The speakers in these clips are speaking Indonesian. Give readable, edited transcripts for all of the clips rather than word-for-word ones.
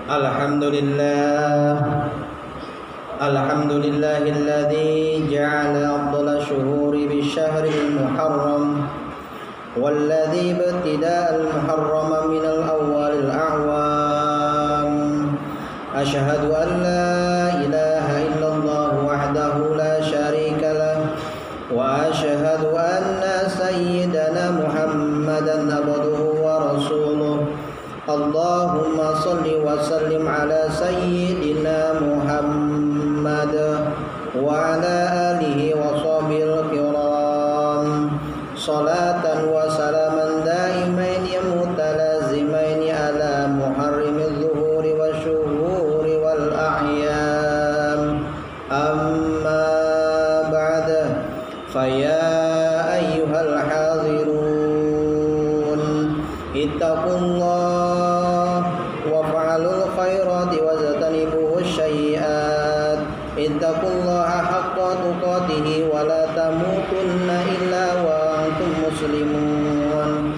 Alhamdulillah Alhamdulillahilladzi ja'ala afdhala syuhuri bisyahril muharram walladzi ibtida'al muharrama minal awwalil a'wam. Asyhadu an la ilaha illallah wahdahu la syarika lah wa asyhadu anna sayyidana Muhammadan abduhu wa rasuluh. Allahumma salli wa sallim ala sayyidina Muhammad wa ala alihi wa sahbihi kiram. Salatan wa salaman daimain mutalazimain ala muharrimiz zuhuri wa syuhuri wal a'yam. Amma ba'da, faya ayyuhal hadirun, ittaqullah ittaqullaha haqqa tuqatih wa la tamutunna illa wa antum muslimun.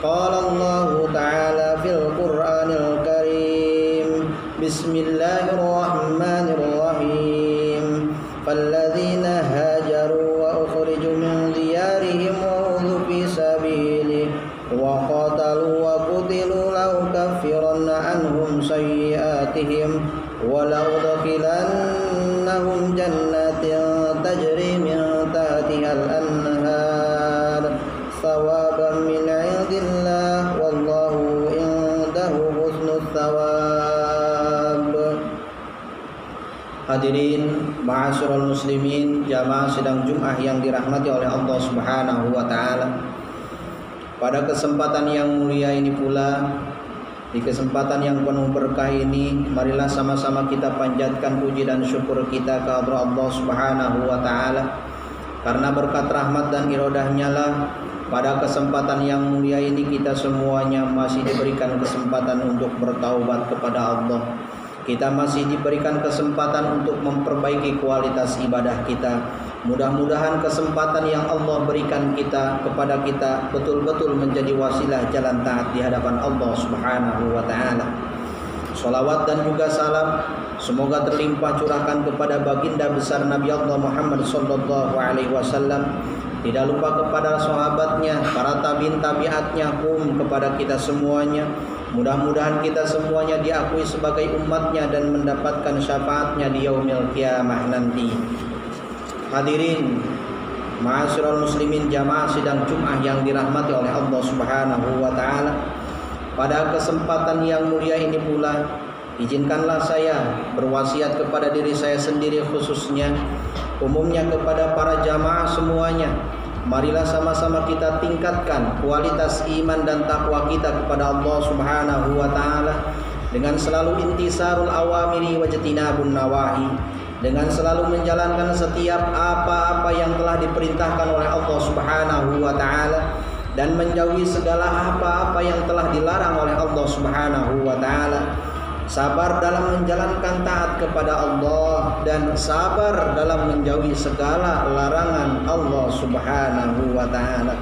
Qala Allahu ta'ala fil Qur'anil Karim, Bismillahirrahmanirrahim. Falladzina hajaru wa ukhriju min diyarihim wa udhu fi sabilihi wa qatalu wa qutilu law kaffiranna anhum sayyi'atihim wa la udkhilannahum jannatin tajri min tahtiha al-anhar thawaban min 'indillah wallahu indahu husnul thawab. Hadirin ma'asyiral muslimin, jamaah sidang Jumat yang dirahmati oleh Allah Subhanahu wa taala. Pada kesempatan yang mulia ini pula, di kesempatan yang penuh berkah ini, marilah sama-sama kita panjatkan puji dan syukur kita ke Allah Subhanahu wa taala. Karena berkat rahmat dan iradahnya lah pada kesempatan yang mulia ini kita semuanya masih diberikan kesempatan untuk bertaubat kepada Allah. Kita masih diberikan kesempatan untuk memperbaiki kualitas ibadah kita. Mudah-mudahan kesempatan yang Allah berikan kepada kita betul-betul menjadi wasilah jalan taat di hadapan Allah Subhanahu wa taala. Salawat dan juga salam semoga terlimpah curahkan kepada baginda besar Nabi Allah Muhammad sallallahu alaihi wasallam. Tidak lupa kepada sahabatnya, para tabi'in tabi'atnya, kepada kita semuanya. Mudah-mudahan kita semuanya diakui sebagai umatnya dan mendapatkan syafaatnya di yaumil qiyamah nanti. Hadirin ma'asyiral muslimin, jamaah sidang Jumat yang dirahmati oleh Allah Subhanahu wa taala. Pada kesempatan yang mulia ini pula, izinkanlah saya berwasiat kepada diri saya sendiri khususnya, umumnya kepada para jamaah semuanya. Marilah sama-sama kita tingkatkan kualitas iman dan takwa kita kepada Allah Subhanahu wa taala dengan selalu intisarul awamiri wa jatinabun nawahi, dengan selalu menjalankan setiap apa-apa yang telah diperintahkan oleh Allah Subhanahu wa taala dan menjauhi segala apa-apa yang telah dilarang oleh Allah Subhanahu wa taala. Sabar dalam menjalankan taat kepada Allah dan sabar dalam menjauhi segala larangan Allah Subhanahu wa taala.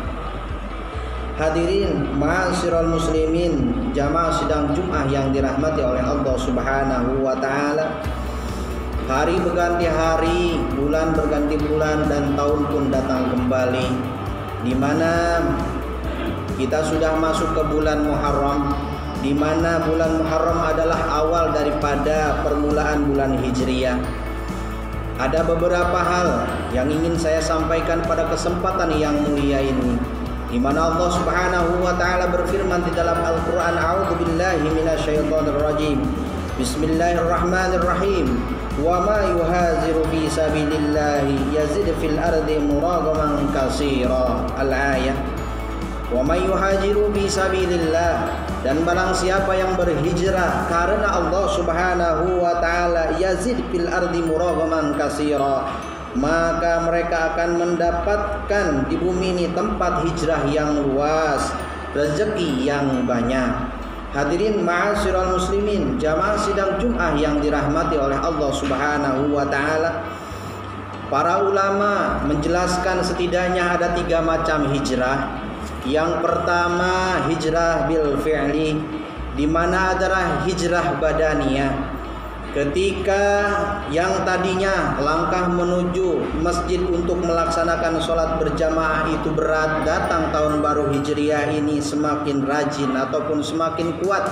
Hadirin ma'asyiral muslimin, jamaah sidang Jumat yang dirahmati oleh Allah Subhanahu wa taala. Hari berganti hari, bulan berganti bulan, dan tahun pun datang kembali, di mana kita sudah masuk ke bulan Muharram, di mana bulan Muharram adalah awal daripada permulaan bulan Hijriyah. Ada beberapa hal yang ingin saya sampaikan pada kesempatan yang mulia ini, di mana Allah Subhanahu wa taala berfirman di dalam Al-Qur'an, A'udzubillahi minasyaitonirrajim. Bismillahirrahmanirrahim. Wa ma yuhaziru fi sabilillahi yazid fil ardi muragaman katsira. Al-ayah. Wa may yuhajiru fi sabilillah, dan barang siapa yang berhijrah karena Allah Subhanahu wa taala, yazid fil ardi muragaman katsira, maka mereka akan mendapatkan di bumi ini tempat hijrah yang luas, rezeki yang banyak. Hadirin ma'asyiral muslimin, jamaah sidang Jumat yang dirahmati oleh Allah Subhanahu wa taala. Para ulama menjelaskan setidaknya ada 3 macam hijrah. Yang pertama hijrah bil fi'li, di mana adalah hijrah badaniyah. Ketika yang tadinya langkah menuju masjid untuk melaksanakan sholat berjamaah itu berat, datang tahun baru Hijriah ini semakin rajin ataupun semakin kuat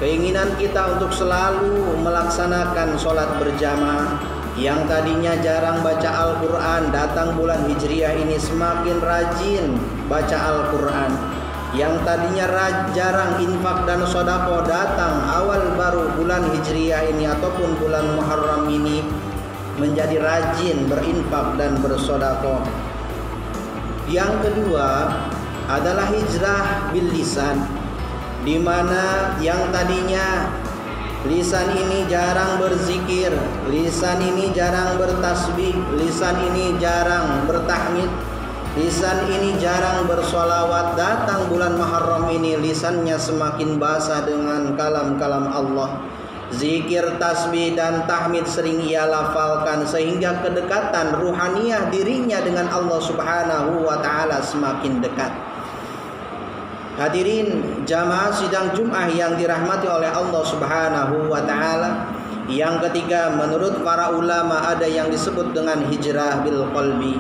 keinginan kita untuk selalu melaksanakan sholat berjamaah. Yang tadinya jarang baca Al-Quran, datang bulan Hijriah ini semakin rajin baca Al-Quran. Yang tadinya jarang infak dan sodako, datang awal baru bulan Hijriah ini ataupun bulan Muharram ini menjadi rajin berinfak dan bersodako. Yang kedua adalah hijrah bil lisan, di mana yang tadinya lisan ini jarang berzikir, lisan ini jarang bertasbih, lisan ini jarang bertahmid, lisan ini jarang bersolawat, datang bulan Muharram ini lisannya semakin basah dengan kalam-kalam Allah. Zikir, tasbih dan tahmid sering ia lafalkan sehingga kedekatan ruhaniyah dirinya dengan Allah Subhanahu wa taala semakin dekat. Hadirin jamaah sidang Jumat yang dirahmati oleh Allah Subhanahu wa taala. Yang ketiga, menurut para ulama ada yang disebut dengan hijrah bil qalbi.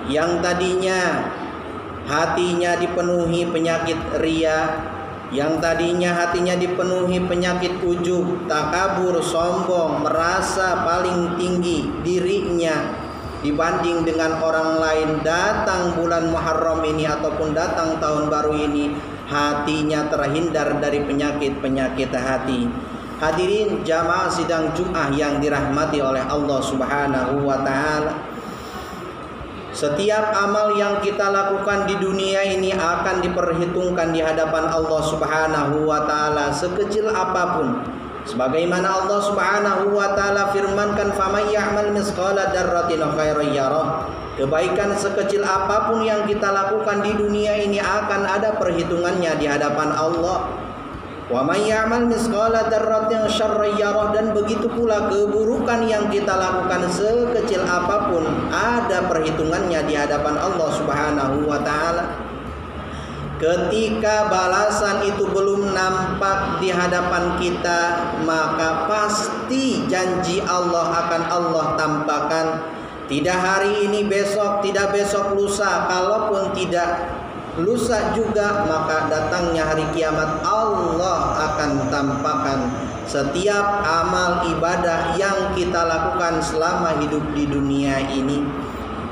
Yang tadinya hatinya dipenuhi penyakit ria, yang tadinya hatinya dipenuhi penyakit ujub, takabur, sombong, merasa paling tinggi dirinya dibanding dengan orang lain, datang bulan Muharram ini ataupun datang tahun baru ini, hatinya terhindar dari penyakit-penyakit hati. Hadirin jamaah sidang Jumat yang dirahmati oleh Allah Subhanahu wa taala. Setiap amal yang kita lakukan di dunia ini akan diperhitungkan di hadapan Allah Subhanahu wa taala sekecil apapun. Sebagaimana Allah Subhanahu wa taala firmankan, "Faman ya'mal misqala dzarratin khairan yarah." Kebaikan sekecil apapun yang kita lakukan di dunia ini akan ada perhitungannya di hadapan Allah. Wa may ya'mal misqala dzarratin syarran yarah, dan begitu pula keburukan yang kita lakukan sekecil apapun ada perhitungannya di hadapan Allah Subhanahu wa taala. Ketika balasan itu belum nampak di hadapan kita, maka pasti janji Allah akan Allah tampakkan. Tidak hari ini, besok, tidak besok lusa, kalaupun tidak lusa juga, maka datangnya hari kiamat Allah akan tampakkan setiap amal ibadah yang kita lakukan selama hidup di dunia ini.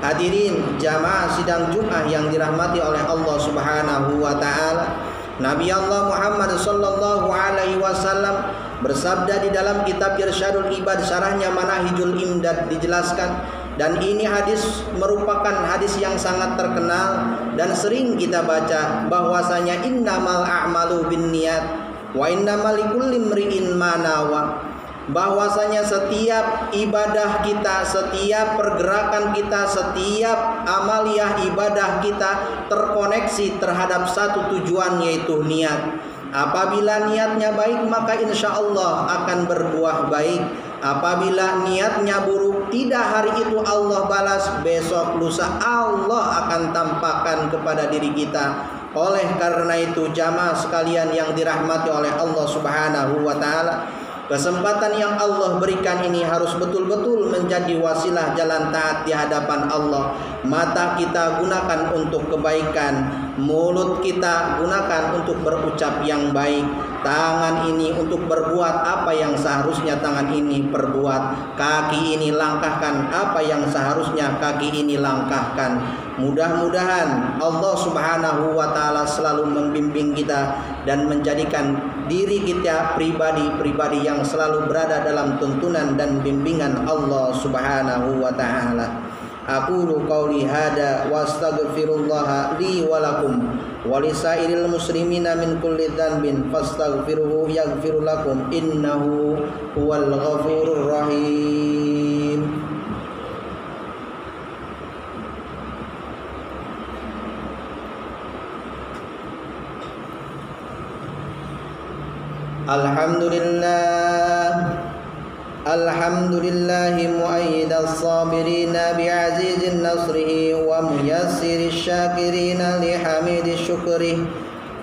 Hadirin jamaah sidang Jumat yang dirahmati oleh Allah Subhanahu wa taala. Nabi Allah Muhammad sallallahu alaihi wasallam bersabda di dalam kitab Irsyadul Ibad, syarahnya Manahijul Imdad, dijelaskan, dan ini hadis merupakan hadis yang sangat terkenal dan sering kita baca, bahwasanya innamal a'malu binniyat wa innamal likulli imri'in ma nawa. Bahwasanya setiap ibadah kita, setiap pergerakan kita, setiap amaliyah ibadah kita terkoneksi terhadap satu tujuan, yaitu niat. Apabila niatnya baik, maka insya Allah akan berbuah baik. Apabila niatnya buruk, tidak hari itu Allah balas, besok lusa Allah akan tampakkan kepada diri kita. Oleh karena itu jamaah sekalian yang dirahmati oleh Allah Subhanahu wa taala, kesempatan yang Allah berikan ini harus betul-betul menjadi wasilah jalan taat di hadapan Allah. Mata kita gunakan untuk kebaikan, mulut kita gunakan untuk berucap yang baik, tangan ini untuk berbuat apa yang seharusnya tangan ini perbuat, kaki ini langkahkan apa yang seharusnya kaki ini langkahkan. Mudah-mudahan Allah Subhanahu wa taala selalu membimbing kita dan menjadikan diri kita pribadi-pribadi yang selalu berada dalam tuntunan dan bimbingan Allah Subhanahu wa taala. Aqulu qauli hada wa astaghfirullah li wa lakum wa lisairil muslimina min kulli dhanbin fastaghfiruhu yaghfir lakum innahu huwal ghafurur rahim. Alhamdulillahi mu'ayyidal sabirina bi'azizin nasrihi wa muyassiris syakirina lihamidis syukrih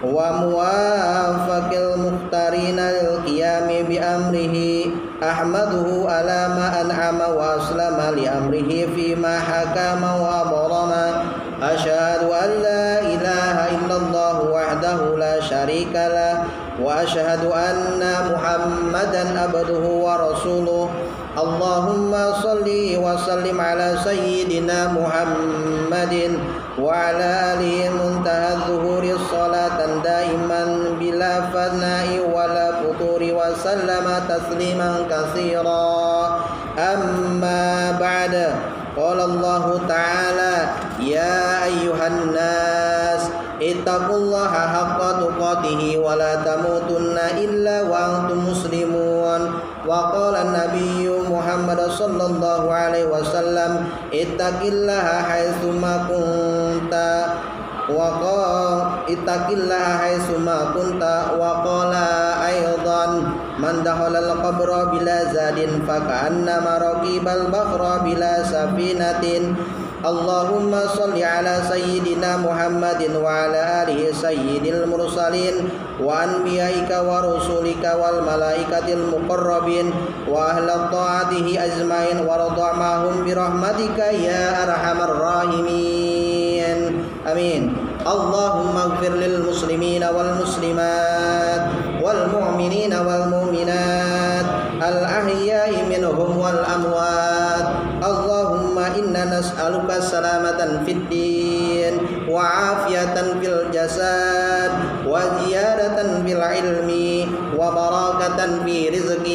وموافق المختارين للقيام بأمره أحمده على ما أنعم وأسلم لأمره فيما حكم وأبرم أشهد أن لا إله إلا الله وحده لا شريك له وأشهد أن محمدا عبده ورسوله اللهم صل وسلم على سيدنا محمد وعلى آله منتهى الظهور الصلاة دائما بلا فناء ولا فتور وسلم تسليما كثيرا أما بعد قال الله تعالى يا أيها الناس اتقوا الله حق تقاته ولا تموتن إلا وأنتم مسلمون وقال النبي محمد صلى الله عليه وسلم اتق الله حيثما كنت اتق الله حيثما كنت وقال أيضا من دخل القبر بلا زاد فكأنما ركب البحر بلا سفينة اللهم صل على سيدنا محمد وعلى آله سيد المرسلين وأنبيائك ورسولك والملائكة المقربين وأهل طاعته أجمعين وارض معهم برحمتك يا أرحم الراحمين آمين اللهم اغفر للمسلمين والمسلمات والمؤمنين والمؤمنات الأحياء منهم والأموات اللهم إنا نسألك سلامة في الدين وعافية في الجسد وزيادة في العلم وبركة في رزق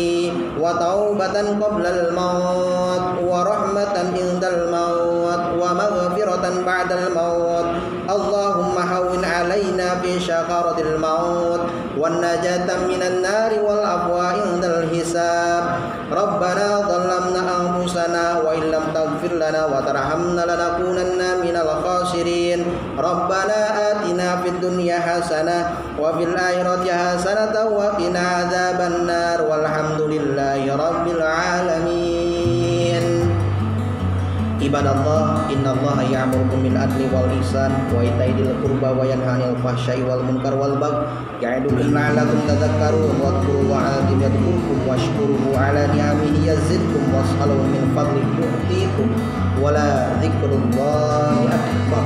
وتوبة قبل الموت ورحمة عند الموت ومغفرة بعد الموت اللهم هون علينا في شقارة الموت والنجاة من النار والعفو عند الحساب ربنا ظلمنا أنفسنا وإن لم تغفر لنا وترحمنا لنكونن من الخاسرين ربنا آتنا في الدنيا حسنة وفي الآخرة حسنة وقنا عذاب النار والحمد لله رب العالمين Ibadallah, innallaha ya'murukum bil adli wal ihsan wa ita'i dzil qurba wa yanha 'anil fahsya'i wal munkar wal baghi ya'idukum la'allakum tadhakkarun wadhkurullaha 'azim yadhkurkum washkuruhu 'ala ni'amihi yazidkum was'aluhu min fadlihi yu'tikum wa la dzikrullahi akbar.